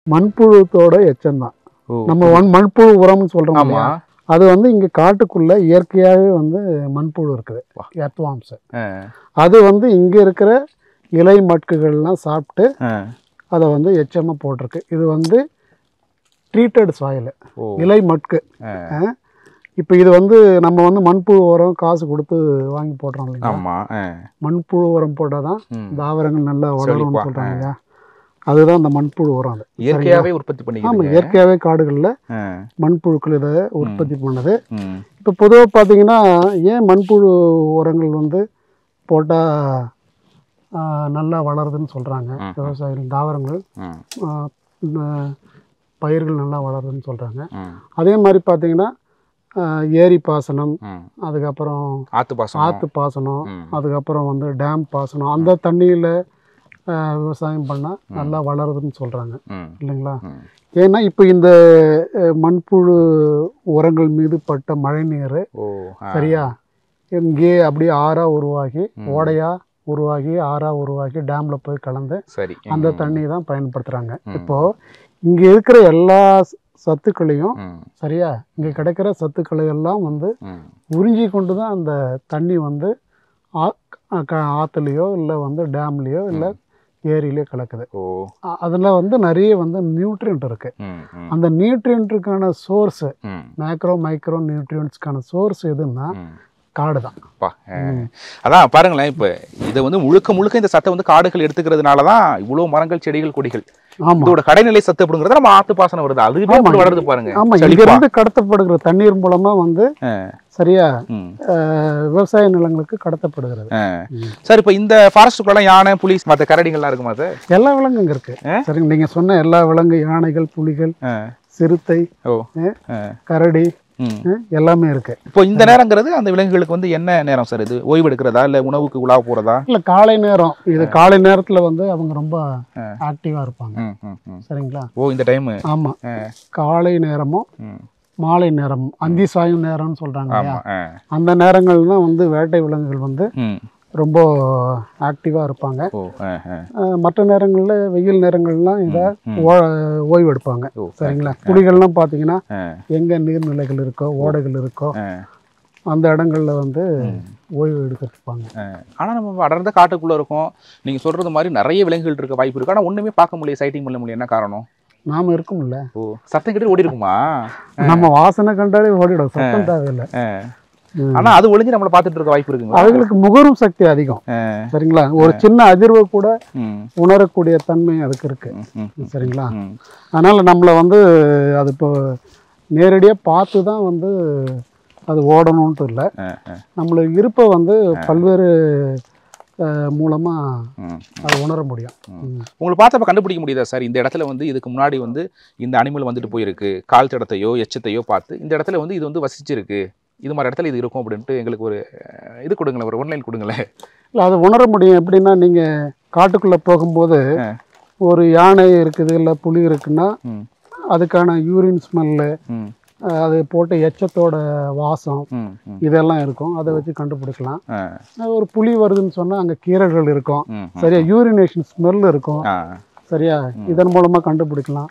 மண்புழுத்தோட எச்சம் தான். நம்ம மண்புழு உரம்னு சொல்றோம் இல்லையா, அது வந்து இங்க காட்டுக்குள்ள இயற்கையாகவே வந்து மண்புழு இருக்குது, எர்த்வார்ம்ஸ். அது வந்து இங்க இருக்கிற இலை மட்குகள்லாம் சாப்பிட்டு அதை வந்து எச்சமா போட்டிருக்கு. இது வந்து ட்ரீட்டட் சாயில், இலை மட்கு. இப்போ இது வந்து நம்ம வந்து மண்புழு உரம் காசு கொடுத்து வாங்கி போடுறோம் இல்லையா, மண்புழு உரம் போட்டால் தான் தாவரங்கள் நல்லா வளரும்னு சொல்கிறாங்க இல்லையா, அதுதான் அந்த மண்புழு உரம். அது இயற்கையாகவே உற்பத்தி பண்ணி, ஆமாம், இயற்கையாகவே காடுகளில் மண்புழுக்கள் இதை உற்பத்தி பண்ணது. இப்போ பொதுவாக பார்த்தீங்கன்னா ஏன் மண்புழு உரங்கள் வந்து போட்டால் நல்லா வளருதுன்னு சொல்கிறாங்க விவசாயிகள், தாவரங்கள் பயிர்கள் நல்லா வளருதுன்னு சொல்கிறாங்க. அதே மாதிரி பார்த்தீங்கன்னா ஏரி பாசனம், அதுக்கப்புறம் ஆற்று பாசனம், அதுக்கப்புறம் வந்து டேம் பாசனம், அந்த தண்ணியில் விவசாயம் பண்ணால் நல்லா வளருதுன்னு சொல்கிறாங்க இல்லைங்களா. ஏன்னா இப்போ இந்த மண்புழு உரங்கள் மீது பட்ட மழை நீர் சரியா இங்கே அப்படியே ஆறாக உருவாகி, ஓடையாக உருவாகி, ஆறாக உருவாகி டேமில் போய் கலந்து அந்த தண்ணி தான் பயன்படுத்துகிறாங்க. இப்போது இங்கே இருக்கிற எல்லா சத்துக்களையும் சரியா இங்கே கிடைக்கிற சத்துக்களை எல்லாம் வந்து உறிஞ்சி கொண்டு தான் அந்த தண்ணி வந்து ஆற்றுலையோ இல்லை வந்து டேம்லேயோ இல்லை ஏரியிலே கலக்குது. அதில் வந்து நிறைய வந்து நியூட்ரியன்ட் இருக்குது. அந்த நியூட்ரியன்ட்டுக்கான சோர்ஸு, மேக்ரோ மைக்ரோ நியூட்ரியன்ட்ஸ்க்கான சோர்ஸ் எதுன்னா காடு தான். அதான் பாருங்களேன், இப்போ இதை வந்து முழுக்க முழுக்க இந்த சத்தை வந்து காடுகள் எடுத்துக்கிறதுனால தான் இவ்வளோ மரங்கள், செடிகள், கொடிகள், இதோட கடைநிலை சத்து அப்படிங்கிறத நம்ம ஆத்து பாசனம் வருது, அதுவே வளருது பாருங்க. ஆமா, இங்கிருந்து கடத்தப்படுகிற தண்ணீர் மூலமா வந்து சரியா விவசாய நிலங்களுக்கு கடத்தப்படுகிறது. சார், இப்போ இந்த ஃபாரஸ்ட்டுக்குள்ள யானை, புலி, மற்ற கரடிகள்லாம் இருக்குமா சார்? எல்லா விலங்குங்க இருக்கு. சரிங்க, நீங்க சொன்ன எல்லா விலங்கு, யானைகள், புலிகள், சிறுத்தை, கரடி எல்லாமே இருக்கு. இப்போ இந்த நேரங்கிறது அந்த விலங்குகளுக்கு வந்து என்ன நேரம் சார்? இது ஓய்வு எடுக்கிறதா இல்லை உணவுக்கு உலா போறதா? இல்லை, காலை நேரம். இது காலை நேரத்தில் வந்து அவங்க ரொம்ப ஆக்டிவா இருப்பாங்க சரிங்களா. இந்த டைம். ஆமா, காலை நேரமும் மாலை நேரமும் அந்தி சாயும் நேரம்னு சொல்றாங்க இல்லையா, அந்த நேரங்கள் தான் வந்து வேட்டை விலங்குகள் வந்து ரொம்ப ஆக்டிவாக இருப்பாங்க. மற்ற நேரங்களில், வெயில் நேரங்கள்லாம் இதை ஓய்வு எடுப்பாங்க சரிங்களா. புலிகள்லாம் பார்த்தீங்கன்னா எங்கே நீர்நிலைகள் இருக்கோ, ஓடைகள் இருக்கோ, அந்த இடங்கள்ல வந்து ஓய்வு எடுத்துருப்பாங்க. ஆனால் நம்ம அடர்ந்த காட்டுக்குள்ளே இருக்கோம், நீங்கள் சொல்கிறது மாதிரி நிறைய விலங்குகள் இருக்க வாய்ப்பு இருக்குது, ஆனால் ஒன்றுமே பார்க்க முடியல, சைட்டிங் பண்ண முடியல. என்ன காரணம்? நாம இருக்கும்ல. சத்தம் கிட்ட ஓடி இருக்குமா? நம்ம வாசனை கண்டாலே ஓடிடும், சத்தம் தேவையில்லை. ஆனா அது ஒளிஞ்சு நம்மள பார்த்துட்டு இருக்க வாய்ப்பு இருக்குங்க. அதுகளுக்கு முகரும் சக்தி அதிகம் சரிங்களா. ஒரு சின்ன அதிர்வை கூட உணரக்கூடிய தன்மை அதுக்கு இருக்கு சரிங்களா. அதனால நம்மளை வந்து அது இப்போ நேரடியாக பார்த்து தான் வந்து அது ஓடணும்ட்டு இல்லை, நம்மள இருப்பை வந்து பல்வேறு மூலமா அது உணர முடியும். உங்களை பார்த்தப்ப கண்டுபிடிக்க முடியுதா சார், இந்த இடத்துல வந்து இதுக்கு முன்னாடி வந்து இந்த அனிமல் வந்துட்டு போயிருக்கு, கால் தடத்தையோ எச்சத்தையோ பார்த்து இந்த இடத்துல வந்து இது வந்து வசிச்சிருக்கு, இது மாதிரி இடத்துல இது இருக்கும் அப்படின்ட்டு எங்களுக்கு ஒரு இது கொடுங்களேன், ஒரு ஒன்லைன் கொடுங்களேன். இல்லை, அது உணர முடியும். எப்படின்னா, நீங்கள் காட்டுக்குள்ளே போகும்போது ஒரு யானை இருக்குது இல்லை புலி இருக்குன்னா அதுக்கான யூரின் ஸ்மெல்லு, அது போட்ட எச்சத்தோட வாசம் இதெல்லாம் இருக்கும், அதை வச்சு கண்டுபிடிக்கலாம். ஒரு புலி வருதுன்னு சொன்னால் அங்கே கீரைகள் இருக்கும் சரியா, யூரினேஷன் ஸ்மெல் இருக்கும் சரியா, இதன் மூலமாக கண்டுபிடிக்கலாம்.